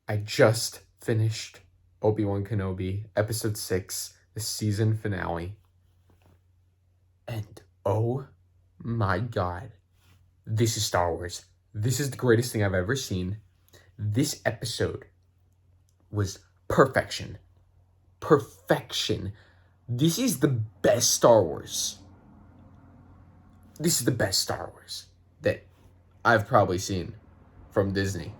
I just finished Obi-Wan Kenobi, episode 6, the season finale. And oh my god, this is Star Wars. This is the greatest thing I've ever seen. This episode was perfection. Perfection. This is the best Star Wars. This is the best Star Wars that I've probably seen from Disney.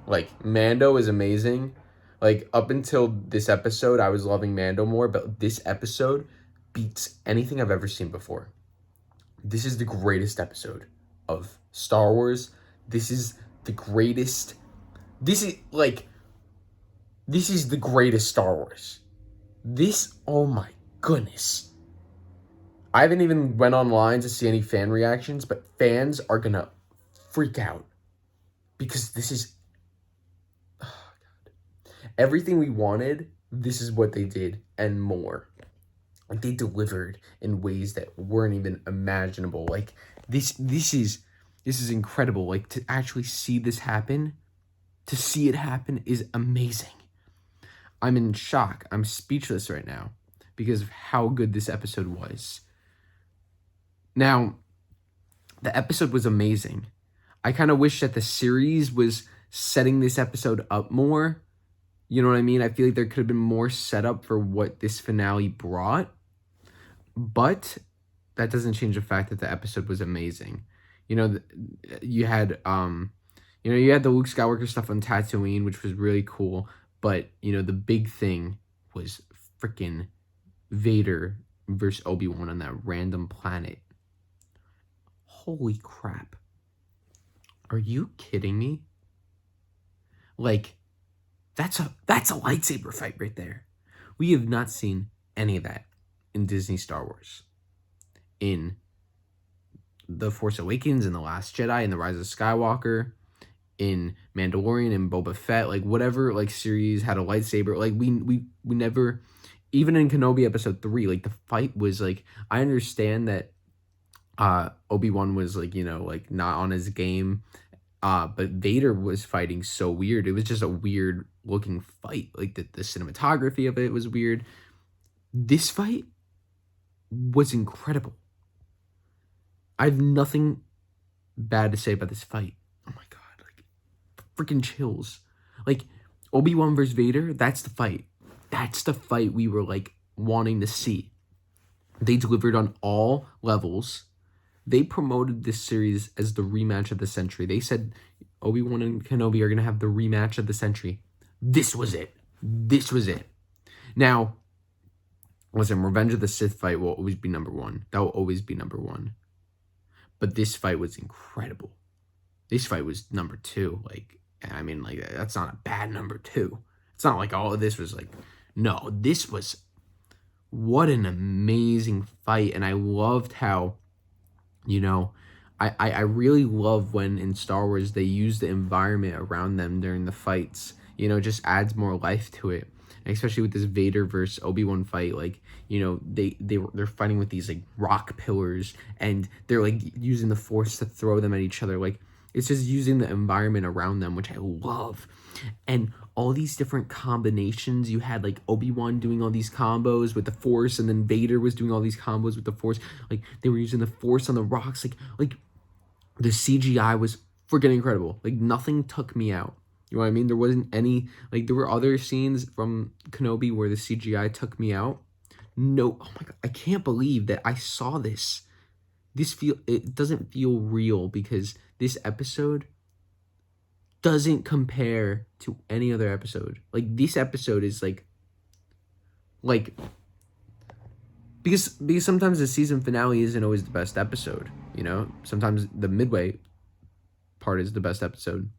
Like, Mando is amazing. Like, up until this episode, I was loving Mando more, but this episode beats anything I've ever seen before. This is the greatest episode of Star Wars. This is the greatest. This is the greatest Star Wars. This, oh my goodness. I haven't even went online to see any fan reactions, but fans are gonna freak out. Because this is, oh God. Everything we wanted, this is what they did, and more. Like, they delivered in ways that weren't even imaginable. Like, this is incredible. Like, to actually see this happen, to see it happen is amazing. I'm in shock. I'm speechless right now because of how good this episode was. Now, the episode was amazing. I kind of wish that the series was setting this episode up more. You know what I mean? I feel like there could have been more setup for what this finale brought. But that doesn't change the fact that the episode was amazing. You know, you had the Luke Skywalker stuff on Tatooine, which was really cool. But, the big thing was freaking Vader versus Obi-Wan on that random planet. Holy crap. Are you kidding me? Like, that's a lightsaber fight right there. We have not seen any of that in Disney Star Wars. In The Force Awakens, in The Last Jedi, in The Rise of Skywalker, in Mandalorian and Boba Fett, like whatever like series had a lightsaber, like we never, even in Kenobi episode 3, like the fight was like, I understand that Obi-Wan was like, like not on his game, but Vader was fighting so weird. It was just a weird looking fight. Like the cinematography of it was weird. This fight was incredible. I have nothing bad to say about this fight. Oh my god, like freaking chills. Like Obi-Wan versus Vader, that's the fight. That's the fight we were like wanting to see. They delivered on all levels. They promoted this series as the rematch of the century. They said Obi-Wan and Kenobi are going to have the rematch of the century. This was it. This was it. Now, listen, Revenge of the Sith fight will always be number one. That will always be number one. But this fight was incredible. This fight was number 2. Like, I mean, like, that's not a bad number 2. It's not like all of this was like, no, this was, what an amazing fight. And I loved how, I really love when in Star Wars they use the environment around them during the fights. Just adds more life to it. And especially with this Vader versus Obi-Wan fight, like, they're fighting with these like rock pillars, and they're like using the Force to throw them at each other. Like, it's just using the environment around them, which I love. And all these different combinations. You had like Obi-Wan doing all these combos with the Force, and then Vader was doing all these combos with the Force. Like, they were using the Force on the rocks. Like the CGI was freaking incredible. Like, nothing took me out. You know what I mean? There wasn't any, like, there were other scenes from Kenobi where the CGI took me out. No, oh my god, I can't believe that I saw this. It doesn't feel real because this episode doesn't compare to any other episode. Like, this episode is like because sometimes the season finale isn't always the best episode, Sometimes the midway part is the best episode.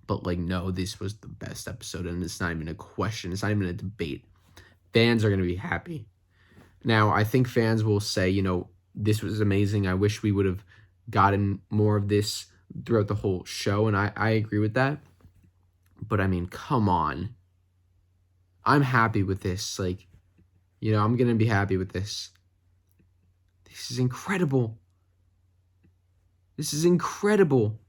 But, like, no, this was the best episode, and it's not even a question. It's not even a debate. Fans are going to be happy. Now, I think fans will say, this was amazing. I wish we would have gotten more of this throughout the whole show, and I agree with that. But, I mean, come on. I'm happy with this. Like, I'm going to be happy with this. This is incredible. This is incredible.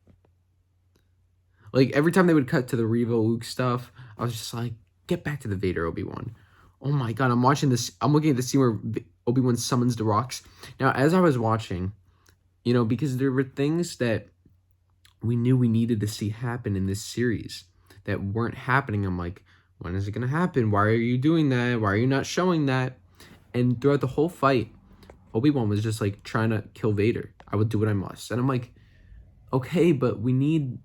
Like, every time they would cut to the Reva Luke stuff, I was just like, get back to the Vader Obi-Wan. Oh my god, I'm watching this. I'm looking at the scene where Obi-Wan summons the rocks. Now, as I was watching, you know, because there were things that we knew we needed to see happen in this series that weren't happening. I'm like, when is it going to happen? Why are you doing that? Why are you not showing that? And throughout the whole fight, Obi-Wan was just like trying to kill Vader. I would do what I must. And I'm like, okay, but we need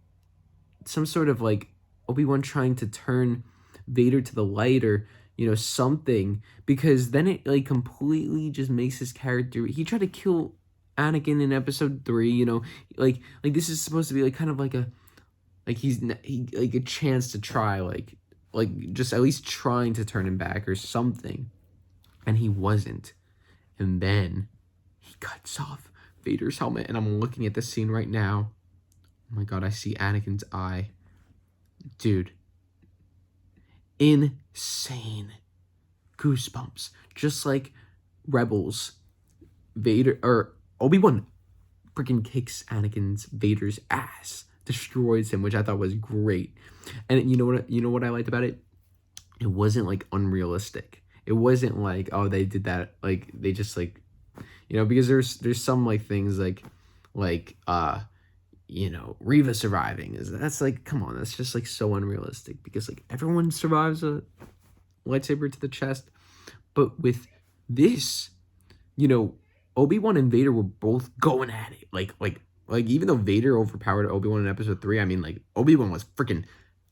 some sort of like Obi-Wan trying to turn Vader to the light, or, you know, something, because then it like completely just makes his character. He tried to kill Anakin in episode 3, you know, like this is supposed to be like kind of like a, like he like a chance to try like just at least trying to turn him back or something, and he wasn't. And then he cuts off Vader's helmet, and I'm looking at this scene right now. Oh my god, I see Anakin's eye. Dude, insane. Goosebumps. Just like Rebels, Vader, or Obi-Wan freaking kicks Vader's ass, destroys him, which I thought was great. And you know what I liked about it? It wasn't like unrealistic. It wasn't like, oh, they did that, like they just like, you know, because there's some like things like you know, Reva surviving, that's like, come on, that's just like so unrealistic, because like everyone survives a lightsaber to the chest. But with this, you know, Obi-Wan and Vader were both going at it. Like even though Vader overpowered Obi-Wan in episode 3, I mean, like, Obi-Wan was freaking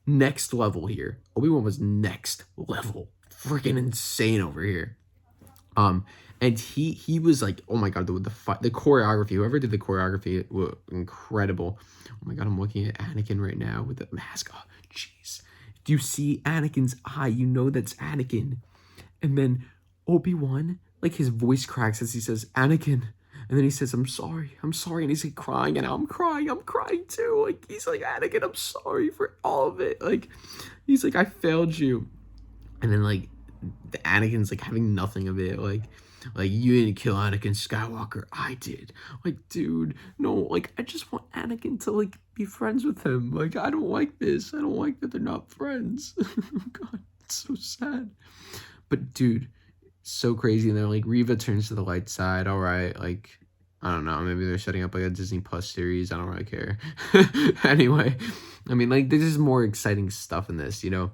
next level here. Obi-Wan was next level. Freaking insane over here. And he was like, oh my god, the choreography, whoever did the choreography was incredible. Oh my god, I'm looking at Anakin right now with the mask. Oh, jeez. Do you see Anakin's eye? You know that's Anakin. And then Obi-Wan, like, his voice cracks as he says, Anakin. And then he says, I'm sorry. And he's like crying, and I'm crying too. Like, he's like, Anakin, I'm sorry for all of it. Like, he's like, I failed you. And then, like, the Anakin's like having nothing of it. Like, you didn't kill Anakin Skywalker. I did. Like, dude, no, like, I just want Anakin to, like, be friends with him. Like, I don't like this. I don't like that they're not friends. God, it's so sad. But, dude, so crazy. And then, like, Reva turns to the light side. All right, like, I don't know, maybe they're setting up like a Disney Plus series. I don't really care. Anyway, I mean, like, there's just more exciting stuff in this, you know.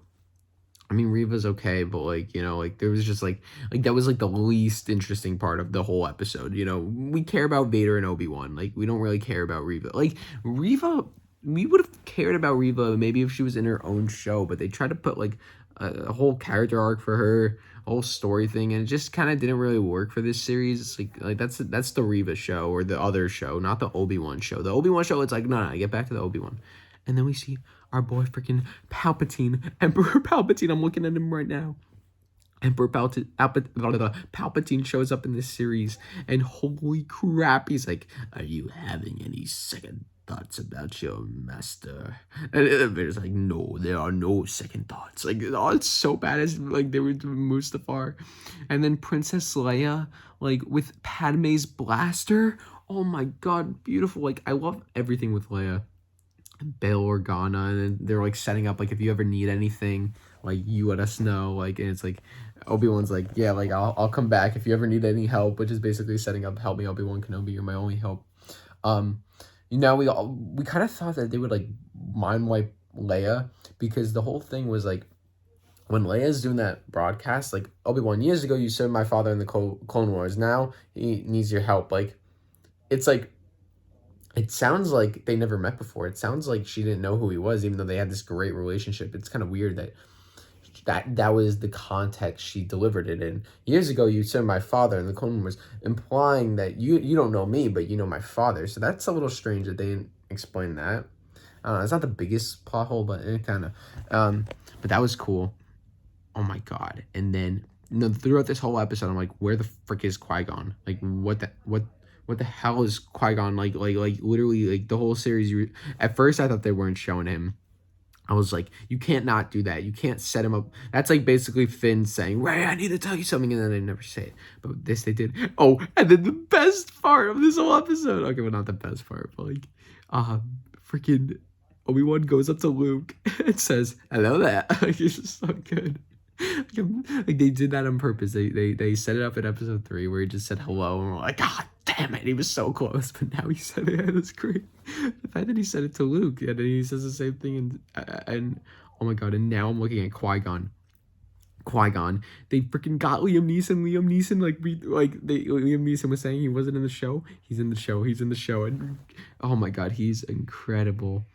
I mean, Reva's okay, but, like, you know, like, there was just like that was like the least interesting part of the whole episode. You know, we care about Vader and Obi-Wan. Like, we don't really care about Reva. Like, Reva, we would have cared about Reva maybe if she was in her own show, but they tried to put like a whole character arc for her, a whole story thing, and it just kind of didn't really work for this series. It's like that's the Reva show, or the other show, not the Obi-Wan show. The Obi-Wan show, it's like, no, get back to the Obi-Wan. And then we see our boy freaking Palpatine, Emperor Palpatine. I'm looking at him right now. Emperor Palpatine shows up in this series, and holy crap, he's like, are you having any second thoughts about your master? And Vader's like, no, there are no second thoughts. Like, oh, it's so bad, as like they were doing Mustafar. And then Princess Leia, like, with Padme's blaster. Oh my god, beautiful. Like, I love everything with Leia. Bail Organa, and they're like setting up, like, if you ever need anything, like, you let us know. Like, and it's like Obi-Wan's like, yeah, like, I'll come back if you ever need any help, which is basically setting up, help me, Obi-Wan Kenobi, you're my only hope. You know, we kind of thought that they would like mind wipe Leia, because the whole thing was like, when Leia's doing that broadcast, like, Obi-Wan, years ago you served my father in the Clone Wars, now he needs your help. Like, it's like, it sounds like they never met before. It sounds like she didn't know who he was, even though they had this great relationship. It's kind of weird that was the context she delivered it in. Years ago, you served my father in the Clone Wars, implying that you don't know me, but you know my father. So that's a little strange that they didn't explain that. It's not the biggest plot hole, but it kind of. But that was cool. Oh my god! And then, you know, throughout this whole episode, I'm like, where the frick is Qui-Gon? Like, what the hell is Qui-Gon? Like literally, like, the whole series. At first, I thought they weren't showing him. I was like, you can't not do that. You can't set him up. That's like basically Finn saying, Ray, I need to tell you something, and then they never say it. But with this, they did. Oh, and then the best part of this whole episode. Okay, well, not the best part, but like, freaking Obi-Wan goes up to Luke and says, "Hello there." Like, it's just so good. Like they did that on purpose. They set it up in episode 3 where he just said hello, and we're like, God damn it, he was so close. But now he said it. It was great. The fact that he said it to Luke, and then he says the same thing, and oh my god. And now I'm looking at Qui-Gon. They freaking got Liam Neeson. Liam Neeson was saying he wasn't in the show. He's in the show, and oh my god, he's incredible.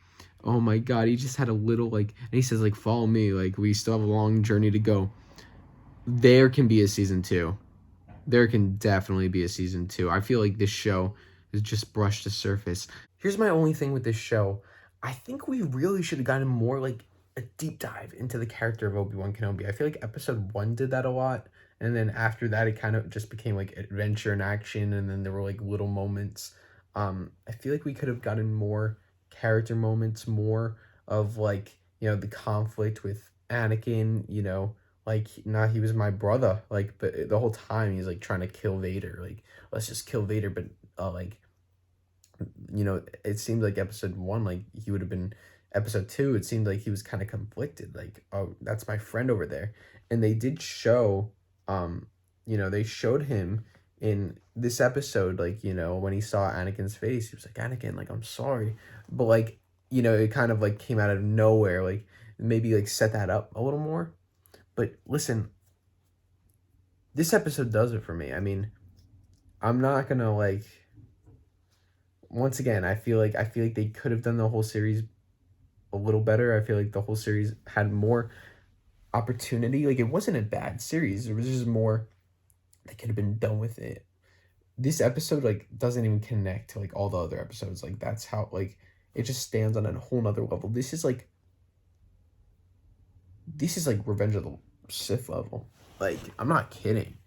Oh my god, he just had a little, like, and he says, like, follow me, like, we still have a long journey to go. There can be a season 2. There can definitely be a season 2. I feel like this show has just brushed the surface. Here's my only thing with this show. I think we really should have gotten more, like, a deep dive into the character of Obi-Wan Kenobi. I feel like episode 1 did that a lot, and then after that, it kind of just became, like, adventure and action, and then there were, like, little moments. I feel like we could have gotten more character moments, more of, like, you know, the conflict with Anakin, you know, like, nah, he was my brother, like, but the whole time he's, like, trying to kill Vader, like, let's just kill Vader, but, like, you know, it seemed like episode 1, like, he would have been, episode 2, it seemed like he was kind of conflicted, like, oh, that's my friend over there, and they did show, you know, they showed him in this episode, like, you know, when he saw Anakin's face, he was like, Anakin, like, I'm sorry. But, like, you know, it kind of, like, came out of nowhere, like, maybe, like, set that up a little more. But, listen, this episode does it for me. I mean, I'm not gonna, like, once again, I feel like they could have done the whole series a little better. I feel like the whole series had more opportunity. Like, it wasn't a bad series. There was just more that could have been done with it. This episode, like, doesn't even connect to, like, all the other episodes. Like, that's how, like, it just stands on a whole nother level. This is like Revenge of the Sith level. Like, I'm not kidding.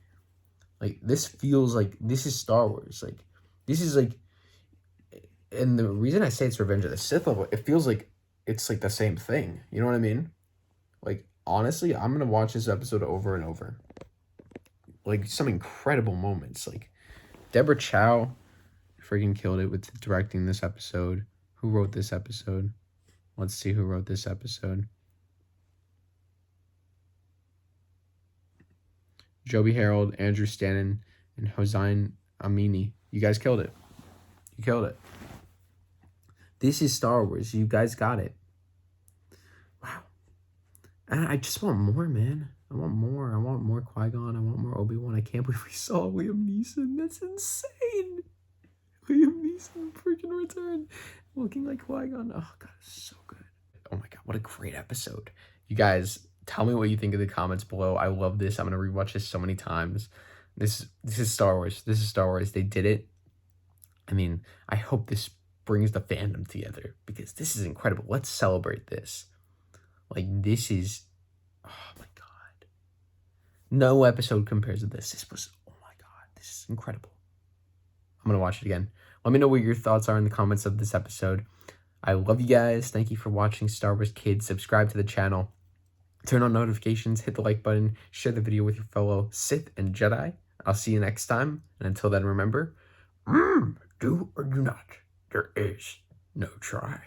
Like, this feels like, this is Star Wars. Like, this is, like, and the reason I say it's Revenge of the Sith level, it feels like it's, like, the same thing. You know what I mean? Like, honestly, I'm gonna watch this episode over and over. Like, some incredible moments. Like, Deborah Chow freaking killed it with directing this episode. Who wrote this episode? Let's see who wrote this episode. Joby Harold, Andrew Stanton, and Hossein Amini. You guys killed it. You killed it. This is Star Wars. You guys got it. Wow. And I just want more, man. I want more. I want more Qui-Gon. I want more Obi-Wan. I can't believe we saw Liam Neeson. That's insane. Liam Neeson freaking returned. Looking like Qui-Gon. Oh, God, it's so good. Oh, my God. What a great episode. You guys, tell me what you think in the comments below. I love this. I'm going to rewatch this so many times. This is Star Wars. This is Star Wars. They did it. I mean, I hope this brings the fandom together because this is incredible. Let's celebrate this. Like, this is, oh my God. No episode compares to this. This was, oh my God, this is incredible. I'm going to watch it again. Let me know what your thoughts are in the comments of this episode. I love you guys. Thank you for watching Star Wars Kids. Subscribe to the channel. Turn on notifications. Hit the like button. Share the video with your fellow Sith and Jedi. I'll see you next time. And until then, remember, do or do not. There is no try.